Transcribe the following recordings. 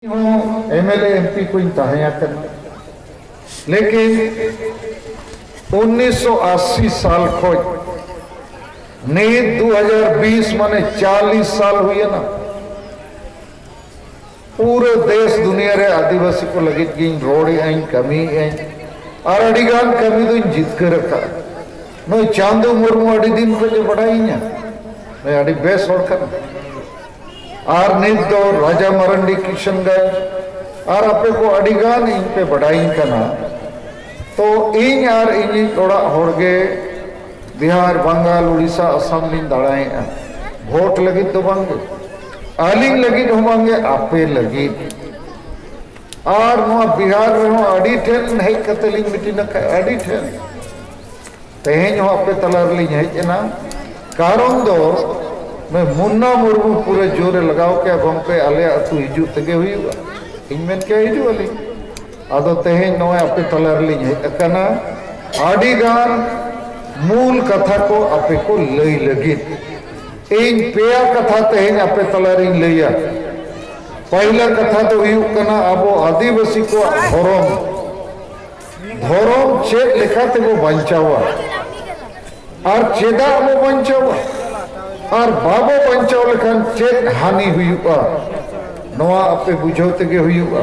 MLA MP को लेकिन 1980 साल खो नीत 2020 माने 40 साल हुई ना पूरे देश दुनिया रे आदिवासी को लगे रोड़ी आई कमी आई और अड़ीगान कमी तो जितकर रखा नो चांदू मुर्मू अड़ी दिन को जो बढ़ाई मैं अड़ी बेस होकर और नित दो राजा मरंडी किशनगंज और अपने को अड़ीगान इन पे बढ़ाई करना तो इन और इन थोड़ा होड़गे बिहार बंगाल उड़ीसा असम लिन दड़ाए वोट लगी तो बांगे आलिंग लगी तो बांगे आपे लगी और नो बिहार में हो अड़ी ठेन नहीं कतलिंग मिट्टी न अड़ी ठेन तेहें हो आपे तलार लिंग है ना कारण दो मैं मुन्ना मुर्मू पूरे जोरे लगाओ क्या गमपे आले अतु हिजू तगे हुईगा इनमें क्या हिजू वाली आदो तेहें नो आपे तलार लिंग है कना आड़ीगान मूल कथा को आपे को लई लगी इन पेया कथा तेहें आपे तलारिंग लैया पहला कथा तो हुई कना अबो आदिवासी को धर्म चेक लेखा ते वो बंचावा और चेदा वो बंचावा और बाबो बंचाव लेखान चेक हानि हुआ नवा आपे बुझो तगे हुआ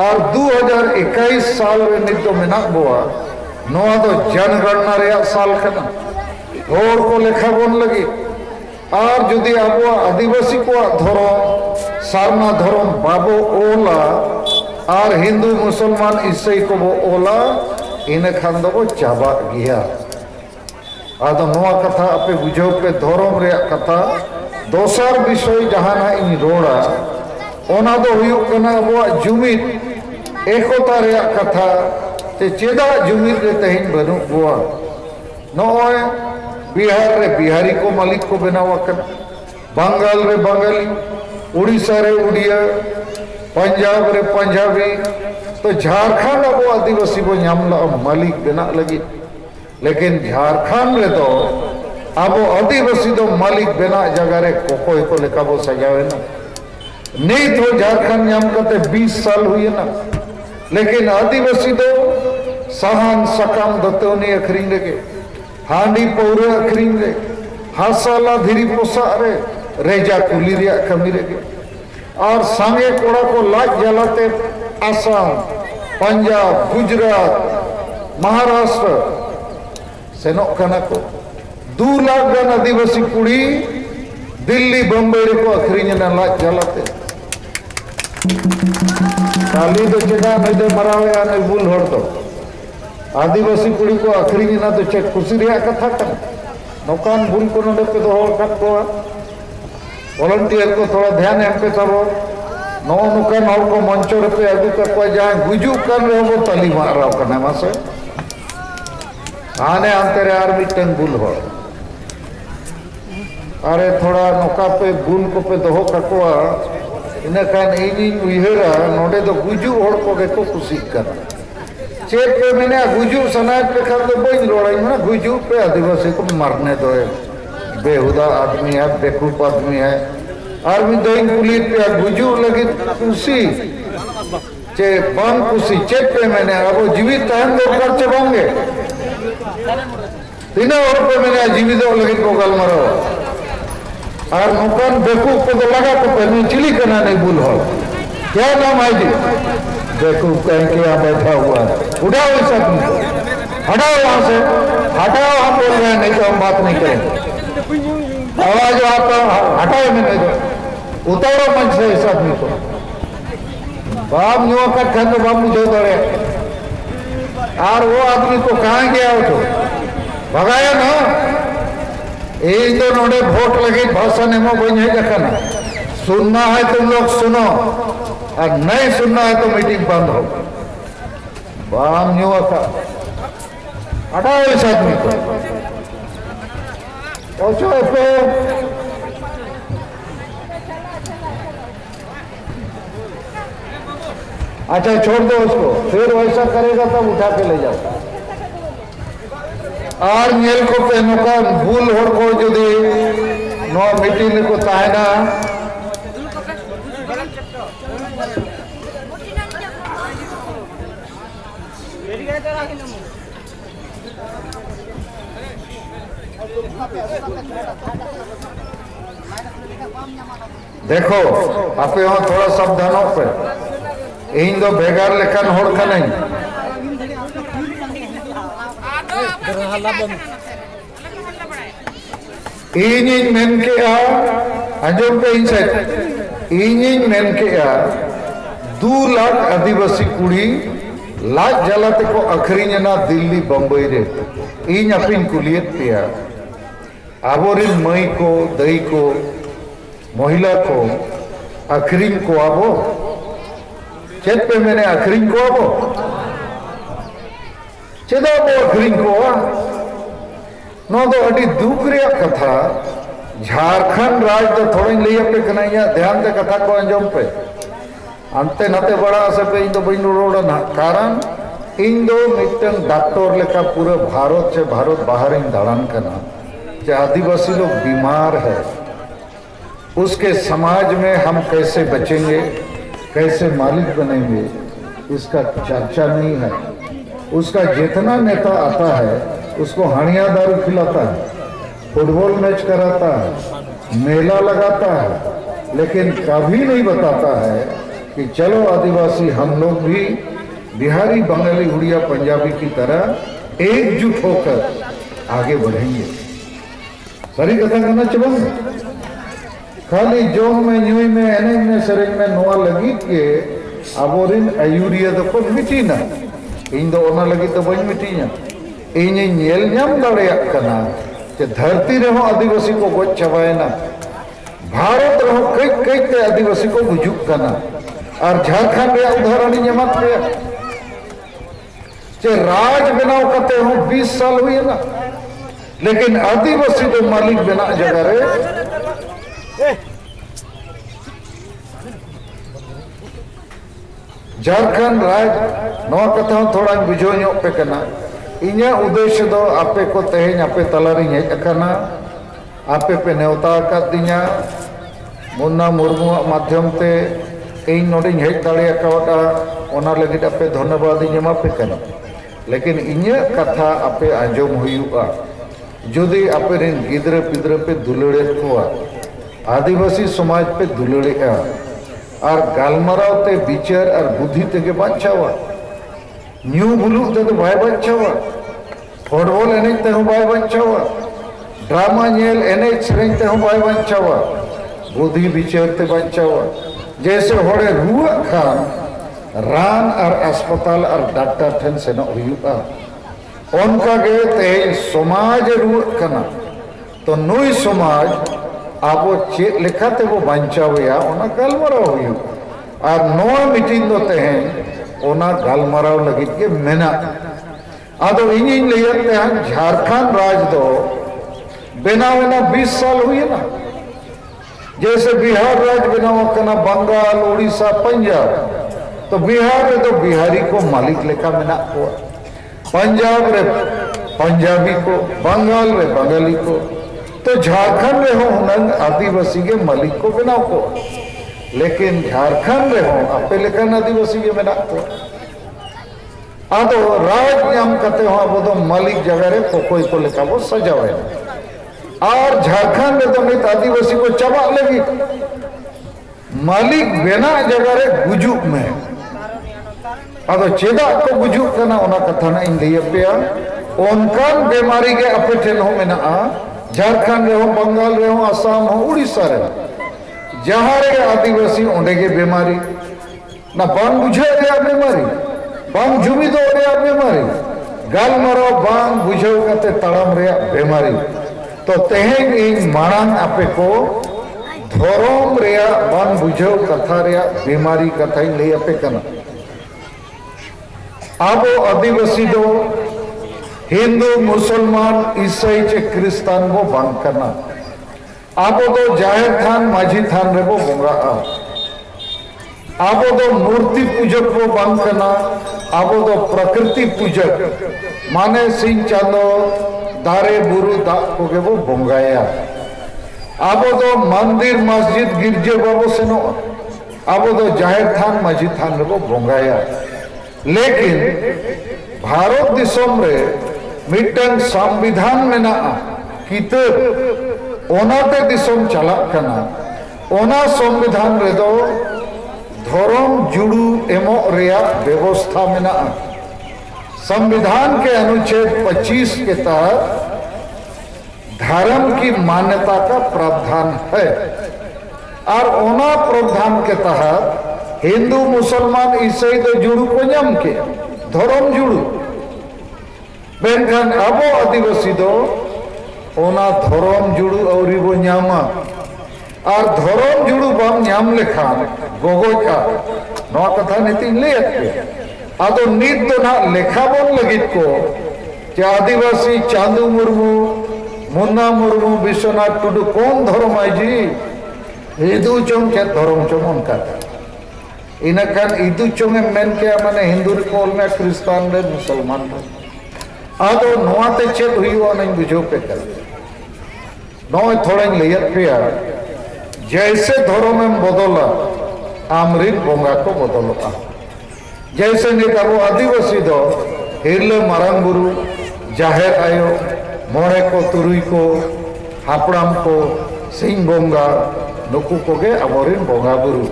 और 2021 साल में नित तो मेना बोआ नवा तो जनगणना रे साल खना और को लेखा बन लगी और जुदी आबो आदिवासी को धर्म सारना धर्म बाबो ओला और हिंदू मुसलमान ईसाई को वो ओला इन खान दो चाबा गया आदो नवा कथा आपे बुझो पे धर्म रे कथा दोसर विषय जहाना इन रोड़ा ओना दो हुयुक कना अबो जुमिद एकता रे कथा ते चेदा जुमिद रे तहिन बनु बुआ नोय बिहार रे बिहारी को मालिक को बनावा कर बंगाल रे बंगाली उड़ीसा रे उड़िया पंजाब रे पंजाबी तो झारखंड अब आदिवासी को नामला मालिक बना लगी लेकिन झारखंड रे तो अब आदिवासी तो मालिक बना जगह रे कोकोई को लेका वो सजावे ना नहीं तो झारखंड नाम करते 20 साल हुई ना लेकिन आदिवासी तो सहान सकाम दतोनी अखरीन लगे हांडी पौरे अखरीन रे हासाला धीरी पोसा रे रेजा कुली रे कमी रे और सांगे कोड़ा को लाज जलाते आसाम पंजाब गुजरात महाराष्ट्र सेनो कना को 2 लाख गन आदिवासी कुड़ी दिल्ली बम्बई को अखरीन ना लाज जलाते काली तो चेका नदे मरावे आने बुल हर तो आदिवासी कुड़ी को अखरीन ना तो चेक खुशी रे कथा कन नौकान बुल को नडे पे तो होल कट को वॉलंटियर को थोड़ा ध्यान एम पे करो नो नुकान और को मंचो पे अगु कर को जहां गुजू कर रहे हो तली माराव करने मासे आने अंतरे आर मिटन बुल हो अरे थोड़ा नौका पे बुल को पे दो कटवा इना कान इनी उइहरा नोडे तो गुजू और को के खुशी कर चेक पे मैंने गुजू सनाज पे कर दो बोइन रोड़ाई ना गुजू पे आदिवासी को मरने दो बेहुदा आदमी है बेकूफ आदमी है आर्मी दोइन पुलिस पे गुजू लगी खुशी चे बम खुशी चेक पे मैंने अब जीवित तहन दो खर्चे बांगे तीन और पे मैंने जीवित लगी को गल मरो और नुकान बेकूफ को तो लगा तो पहले चिली करना नहीं भूल हो क्या नाम है जी बेकूफ कह के यहाँ बैठा हुआ है उठाओ इस आदमी को हटाओ वहां से हटाओ हम बोल रहे हैं नहीं तो हम बात नहीं करेंगे आवाज आप हटाओ मैंने जो उतारो मंच से इस आदमी को बाप न्यू का खंड बाप मुझे दौड़े और वो आदमी को कहाँ गया हो तो भगाया ना एक तो नोड़े वोट लगे भाषण एमो बन देखना सुनना है तुम लोग सुनो और नहीं सुनना है तो मीटिंग बंद हो बाम न्यू का हटाओ इस आदमी को पे अच्छा छोड़ दो उसको फिर वैसा करेगा तब उठा के ले जाओ और मेल को पे नुका भूल होड़ को जुदी नो मीटिंग को ताहना देखो आपे वहाँ थोड़ा सावधानों पे इन दो बेगार लेखन होड़ का नहीं इन मेन के अंजम पे इन मेन के 2 लाख आदिवासी कुड़ी लाज जलाते को अखरीना दिल्ली बम्बई रे इन अपिन कुलियत पिया आबोरिन मई को दई को महिला को अखरीन को आबो चेत पे मैंने अखरीन को आबो चेदा बो अखरीन को नो दो अड़ी दुख रे कथा झारखंड राज तो थोड़ी लिया पे कन्हैया ध्यान से कथा को अंजम पे अंते नते बड़ा से पे इन दो बइन रोड ना कारण इन दो मिटन डॉक्टर लेका पूरे भारत से भारत बाहर इन दाड़ान करना कि आदिवासी लोग बीमार है उसके समाज में हम कैसे बचेंगे कैसे मालिक बनेंगे इसका चर्चा नहीं है। उसका जितना नेता आता है उसको हणिया दारू खिलाता है, फुटबॉल मैच कराता है, मेला लगाता है, लेकिन कभी नहीं बताता है कि चलो आदिवासी हम लोग भी बिहारी बंगाली उड़िया पंजाबी की तरह एकजुट होकर आगे बढ़ेंगे। सारी कथा करना चलो खाली जोन में न्यूई में एने में सरेंग में नोआ लगी के आबोरिन आयुरिया दो को मिटी ना इन दो ओना लगी तो बन मिटी ना इन्हें नेल न्याम लड़े करना कि धरती रहो आदिवासी को गोच चबाए ना भारत रहो कई कई ते आदिवासी को बुजुर्ग करना और झारखंड रे उदाहरण जमात पे जे राज बनाओ करते हो 20 साल हुए ना लेकिन आदिवासी तो मालिक बना जगह रे झारखंड राज नवा कथा थोड़ा बुझो पे करना इन्या उद्देश्य दो आपे को तेहें आपे तलारी हेज अकना आपे पे नेवता कर दिया मुन्ना मुर्मू माध्यम ते इन नोडिं हेज दाड़े अकावटा ओना लगित आपे धन्यवाद जमा पे करना लेकिन इन्या कथा आपे आंजम हुआ जुदी आपे रिन गिद्र पिद्र पे दुलड़े को आदिवासी समाज पे दुलड़े और गालमराव ते विचार और बुद्धि ते बाचावा न्यू बुलू ते तो बाय बाचावा फुटबॉल एने ते हो बाय बाचावा ड्रामा नेल एने सेरें ते हो बाय बाचावा बुद्धि विचार ते बाचावा जैसे होड़े रुआ खान रान और अस्पताल और डॉक्टर ठन से न हुआ उनका के ते समाज रुआ कना तो नुई समाज आबो चेक लेखाते वो बांचावया ओना गालमराव हुई और नोआ मीटिंग दोते हैं ओना गालमराव लगित के मेना आदो इंजिन लेते हैं झारखंड राज दो बनावेना 20 साल हुई ना जैसे बिहार राज बनावा कना बंगाल उड़ीसा पंजाब तो बिहार में तो बिहारी को मालिक लेखा मेना को पंजाब रे पंजाबी को बंगाल रे बंगाली को तो झारखंड में हो हुनंग आदिवासी के मालिक को बनाओ को लेकिन झारखंड में हो आपे लेखन आदिवासी के बना को आदो राज नाम कहते हो वो तो मालिक जगह रे कोई को लेखा वो सजावे और झारखंड में तो नहीं आदिवासी को चबा लगी मालिक बेना जगह रे गुजुक में आदो चेदा को गुजुक करना उना कथा ना इन लिया पिया उनकान बीमारी के अपे ठेन हो मेना झारखंड रे हो बंगाल रे हो असम हो उड़ीसा रे जहां रे आदिवासी ओंडे के बीमारी ना बांग बुझे रे बीमारी बांग जुमी दो रे बीमारी गाल मारो बांग बुझे कते तड़म रे बीमारी तो तेहें इन मांग आपे को धोरोम रे बांग बुझे कथा रे बीमारी कथा ले आपे कना आबो आदिवासी दो हिंदू मुसलमान ईसाई चे क्रिस्तान वो बांग करना आबो दो जाहिर थान माझी थान रे वो बोंगा आबो दो मूर्ति पूजक वो बांग करना आबो दो प्रकृति पूजक माने सिंह चांदो दारे बुरु दा को के वो बोंगाया आबो दो मंदिर मस्जिद गिरजे बाबू से नो आबो दो जाहिर थान माझी थान रे वो बोंगाया लेकिन भारत दिसम रे मिटन संविधान मेना किताब ओनाते दिसम चला कना ओना संविधान रे दो धर्म जुड़ू एमो रेया व्यवस्था मेना संविधान के अनुच्छेद 25 के तहत धर्म की मान्यता का प्रावधान है और ओना प्रावधान के तहत हिंदू मुसलमान ईसाई तो जुड़ू को जम के धर्म जुड़ू बेनखान अबो आदिवासी दो ओना धर्म जुड़ू और बो नामा और धर्म जुड़ू बाम नाम लेखान गोगोजा नवा कथा नीति ले आदो नीत दो ना लेखा बन लगित को कि आदिवासी चांदू मुर्मू मुन्ना मुर्मू विश्वनाथ टुडू कौन धर्म है जी हिंदू चोंग क्या धर्म चोंग उनका इनकान हिंदू चोंग मेन के माने हिंदू को में क्रिस्तान रे मुसलमान रे आदो नोआते चेत हुईवा नहीं बुझो पे कर नोए थोड़ा लेयत पे जैसे धर्म में बदला आमरीन बोंगा को बदलता जैसे नित अब आदिवासी दो हिरले मारांग बुरु जाहेर आयो मोड़े को तुरुई को हापड़ाम को सिंह बोंगा नुकु को गे अमरीन बोंगा बुरु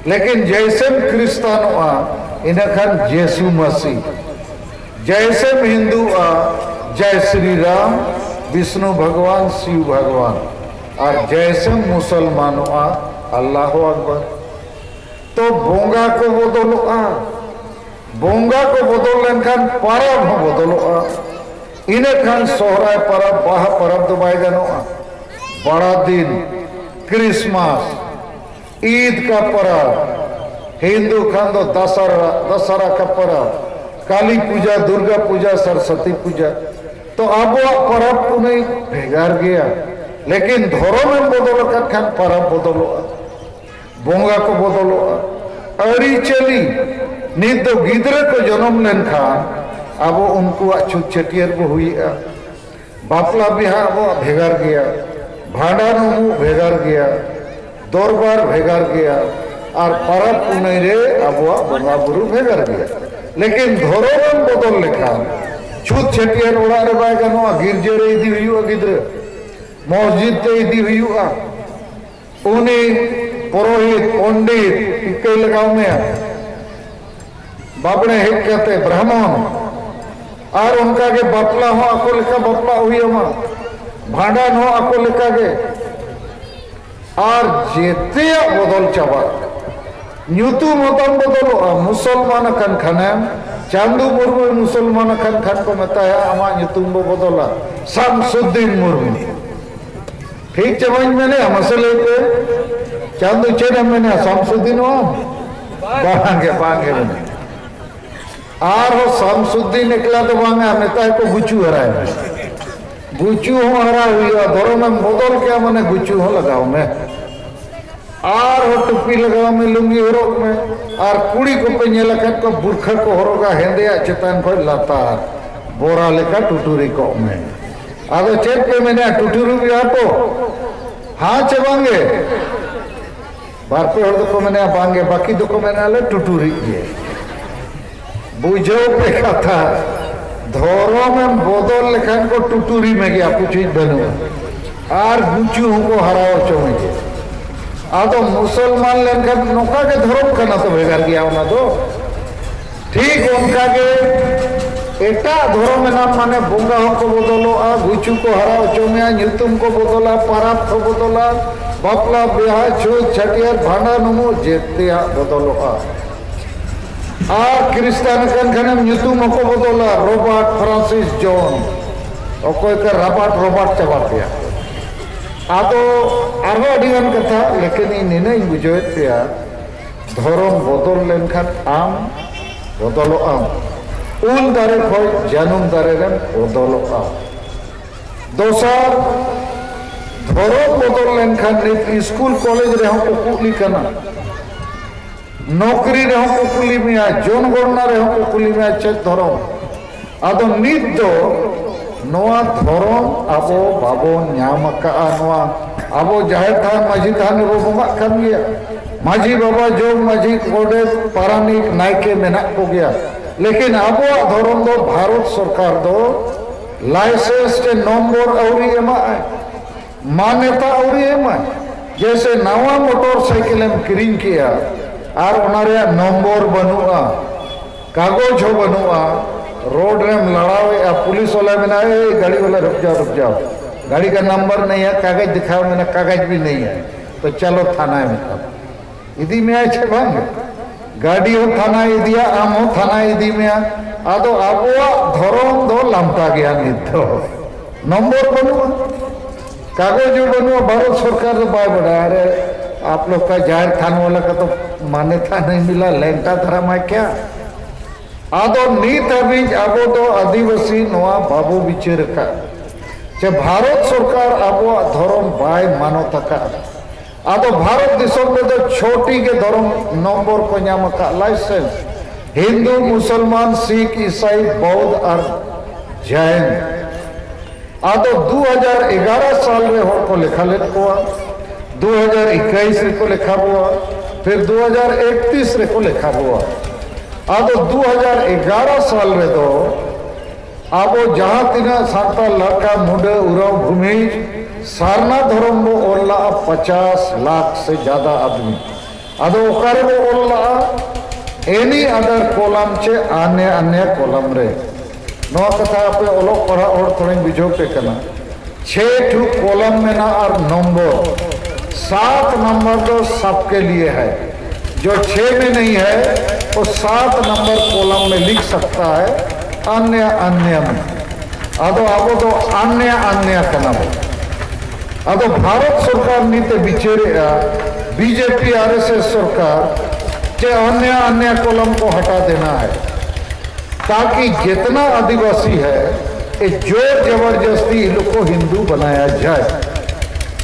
लेकिन जैसे क्रिस्तान इनखान जेसु मसीह जैसे हिंदू जय श्री राम विष्णु भगवान शिव भगवान और जैसे मुसलमान अल्लाह अकबर तो बोंगा को बदलो बोंगा को बदल लेनखान परब हो बदलो इनखान सोहराय परब बाहा परब तो बाय गनो बड़ा दिन क्रिसमस ईद का परब हिंदू खान तो दशहरा का परब काली पूजा दुर्गा पूजा सरस्वती पूजा तो अब परब को नहीं भेगार गया लेकिन धर्म में बदलो खान परब बदलो बोंगा को बदलो अरी चली नित तो गिद्रे को जन्म लेन खान अब उनको छुट छटियर को हुई बापला बिहा अब भेगार गया भांडान भेगार गया दरबार भेगार गया और परब पुनई रे अब बोंगा बुरु भेगार गया लेकिन धर्म बदल लेखा छुट छटियर ओड़ा रे बाय गनो गिरजे रे इदी हुई गिद्रे मस्जिद ते इदी हुई उनी पुरोहित पंडित इके लगाव में बाबड़े हेट कहते ब्राह्मण और उनका के बपला हो आको लेका बपला हुई भांडान हो आको लेका के और जेते बदल चाबा न्यूतु मतम बदलो मुसलमान खान खानेम चांदू मुर्मू मुसलमान खान खान को बताया आमा न्यूतुम बो बदला शमसुद्दीन मुर्मू ठीक चमझ मैंने हमसे लेते चांदू चेन मैंने शमसुद्दीन हो बांगे बांगे मैंने आर हो शमसुद्दीन निकला तो बांगे नेता को गुचू हराए गुचू हो हरा हुई धर्म में बदल क्या मैंने गुचू हो लगाओ मैं आर हो टुप्पी लगाओ में लुंगी हरोग में और कुड़ी को पे नेलकत को बुरखा को हरोगा हेंदिया चेतन को लातार बोरा लेका टुटुरी को में आदो चेत पे मैंने टुटुरू भी आटो हाँ चबांगे बारपे हर को मैंने बांगे बाकी दो को मैंने आले टुटुरी ये बुझो पे कथा धोरो में बदल लेखान को टुटुरी में गया कुछ बनो और गुचू को हराओ चोमेंगे आदो मुसलमान लेखान नौका के धर्म करना तो भेगार गया होना तो ठीक उनका के एटा धर्म में नाम माने बोंगा को बदलो गुचू को हराओ चोमे न्यूतुम को बदला पाराब को बदला बापला ब्याह छूत छटियर भांडा नुमु जेते बदलो और क्रिस्तान खान खान न्यूतुम को बदला रॉबर्ट फ्रांसिस जॉन अकोय का रॉबर्ट चाबा दिया आदो आरो अडिगान कथा लेकिन इन निने बुझोय पिया धर्म बदल लेनखान आम बदलो आम उल दारे खोय जानुम दारे रेम बदलो आम दोसर धर्म बदल लेनखान नित स्कूल कॉलेज रे हम कुकुली कना नौकरी रे हम कुकुली में जनगणना रे हम कुकुली में चेत धर्म आदो नित दो नोआ धर्म आबो बाबो न्याम का नोआ आबो जाहिर थान माझी थान रो बंगा कम गया माझी बाबा जो माझी कोडे पारानिक नायके मेना को गया लेकिन अब धर्म दो भारत सरकार दो लाइसेंस के नंबर अवरी एमा मान्यता अवरी एमा जैसे नवा मोटरसाइकिल एम किरिंग किया और उनारे नंबर बनुआ कागज हो बनुआ रोड रेम लड़ावे पुलिस वाला में गाड़ी वाला रुक जाओ गाड़ी का नंबर नहीं है कागज दिखाओ मैंने कागज भी नहीं है तो चलो थाना में इदी में आए बंग गाड़ी हो थाना इदिया आम हो थाना इदी में आदो आबुआ धरम दो लमटा गया नित नंबर बनुआ कागज बनुआ भारत सरकार तो बाय बढ़ा अरे आप लोग का जाहिर थाना वाला का तो मान्यता नहीं मिला लेंटा धर्म है क्या आदो नीत अभी आबो तो आदिवासी नवा बाबू बिचार का जे भारत सरकार आबो धर्म बाय मानता का आदो भारत दिसम में तो छोटी के धर्म नंबर को नाम का लाइसेंस हिंदू मुसलमान सिख ईसाई बौद्ध और जैन आदो 2011 साल रे होर को लिखा ले को 2021 रे को लिखा हुआ फिर 2031 रे को लिखा हुआ आदो 2011 साल रे दो आबो जहाँ तीना साता लड़का मुंडे उराव भूमि सारना धर्म बो ओला 50 लाख से ज्यादा आदमी आदो ओकारे बो ओला एनी अदर कोलम चे अन्य कोलम रे नवा कथा पे ओलो पढ़ा और थोड़ी बुझो पे करना 6 ठू कोलम में ना और नंबर 7 नंबर तो सबके लिए है जो 6 में नहीं है वो 7 नंबर कोलम में लिख सकता है अन्य में आदो आबो तो अन्य करना आदो भारत सरकार नीते बिचेरे बीजेपी आरएसएस सरकार जे अन्य कोलम को हटा देना है ताकि जितना आदिवासी है ये जोर जबरदस्ती इन लोग को हिंदू बनाया जाए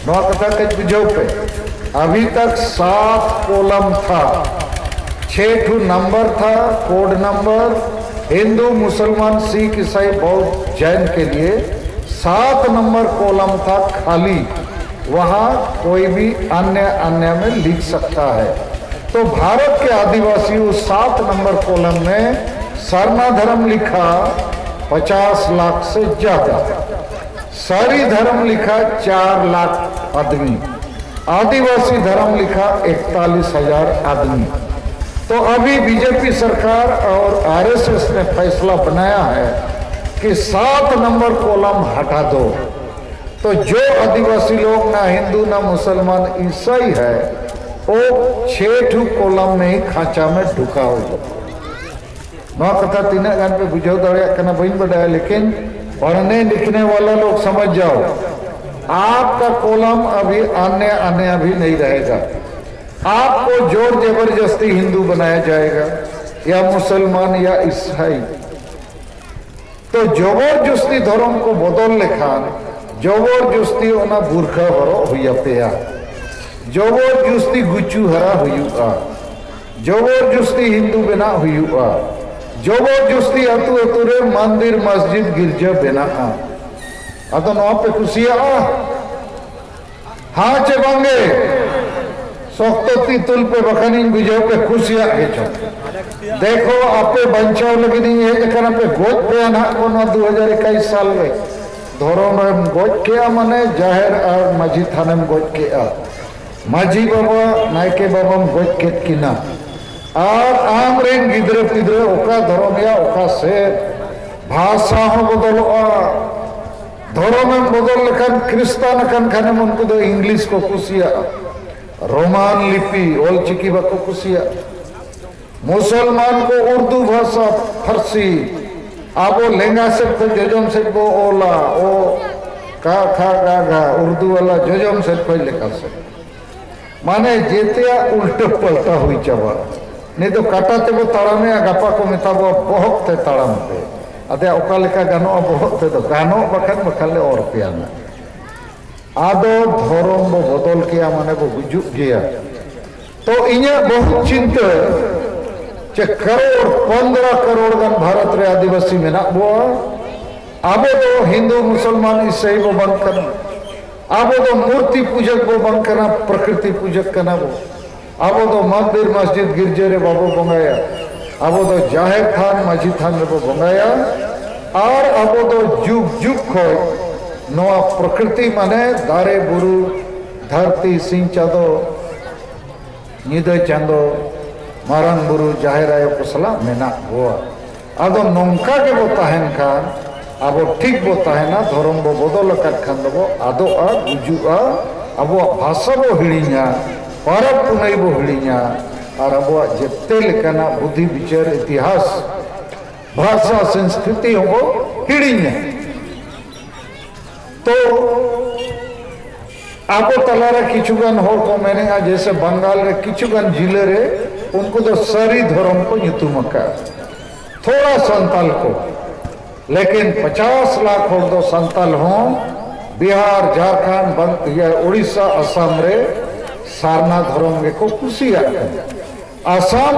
नवा कथा के बुझो पे अभी तक 7 कोलम था 6 ठू नंबर था कोड नंबर हिंदू मुसलमान सिख ईसाई बौद्ध जैन के लिए 7 नंबर कॉलम था खाली वहां कोई भी अन्य में लिख सकता है तो भारत के आदिवासी उस 7 नंबर कॉलम में सरना धर्म लिखा 50 लाख से ज्यादा सारी धर्म लिखा 4 लाख आदमी आदिवासी धर्म लिखा 41,000 आदमी तो अभी बीजेपी सरकार और आरएसएस ने फैसला बनाया है कि 7 नंबर कॉलम हटा दो तो जो आदिवासी लोग ना हिंदू ना मुसलमान ईसाई है वो 6 ठू कॉलम में ही खांचा में ढुका हो नवा कथा तीन गान पे बुझाव दाड़ा बन बढ़ाया लेकिन पढ़ने लिखने वाला लोग समझ जाओ आपका कॉलम अभी अन्य भी नहीं रहेगा आपको जोर जबरदस्ती हिंदू बनाया जाएगा या मुसलमान या ईसाई तो जबरदस्ती धर्म को बदल लेखान जबरदस्ती ओना बुरखा हरो हुआ पेया जबरदस्ती गुचू हरा हुआ जबरदस्ती हिंदू बना हुआ जबरदस्ती अतु अतुरे मंदिर मस्जिद गिरजा बना अतो नवा पे खुशिया हाँ चे बांगे सख्ती तुल पे बखानी बुझे पे खुशिया देखो आपे बंचाव लगी नहीं है जखन पे गोद पे ना कोनो 2021 साल में धर्म में गोद के माने जाहिर और माझी थाने में गोद के माझी बाबा नायके बाबा गोद के किना और आम रेन गिद्रे पिद्रे ओका धर्म या ओका से भाषा हो बदलवा धर्म में बदल लेखन क्रिस्तान कन खाने में उनको तो इंग्लिश को खुशिया रोमान लिपि ओल चिकी बाको कुसिया मुसलमान को उर्दू भाषा फारसी आबो लेंगा से तो जजम से वो ओला ओ का खा गा गा उर्दू वाला जजम से कोई लिखा से माने जेतिया उल्टे पलटा हुई चावा नहीं तो काटा ते वो ताड़ा में गपा को मिता वो बहुत ते ताड़ा में पे अदे ओका लिखा गानो बहुत ते तो गानो बखन बखले और पियाना आदो धर्म बो बदल किया माने बो गुजुक गया तो इन्हें बहुत चिंता चे करोड़ 15 करोड़ गन भारत रे आदिवासी में ना वो आबो तो हिंदू मुसलमान ईसाई बो बंद करना आबो तो मूर्ति पूजक बो बंद करना प्रकृति पूजक करना वो आबो तो मंदिर मस्जिद गिरजे रे बाबू बंगाया अब दो जाहिर थान माझी थान रे बंगाया और अब दो जुग जुग खय नवा प्रकृति माने दारे बुरु धरती सिंह चादो निदा चांदो मारंग बुरु जाहिर आयो को सला मेना हुआ आदो नौका के बो ताहेन खान अब ठीक बो ताहेना धर्म बो बदल कर खान दबो आदो आ गुजुआ अब भाषा बो हिड़िया परब पुनई बो हिड़िया और अब जेते लेकाना बुद्धि विचार इतिहास भाषा संस्कृति हो हिड़िया तो अब तलारा किचुगान होर को मैंने जैसे बंगाल रे किचुगान जिले रे उनको तो सारी धर्म को युतुम का थोड़ा संताल को लेकिन 50 लाख होर दो संताल हों बिहार झारखंड या उड़ीसा असम रे सारना धर्म के को खुशी आसाम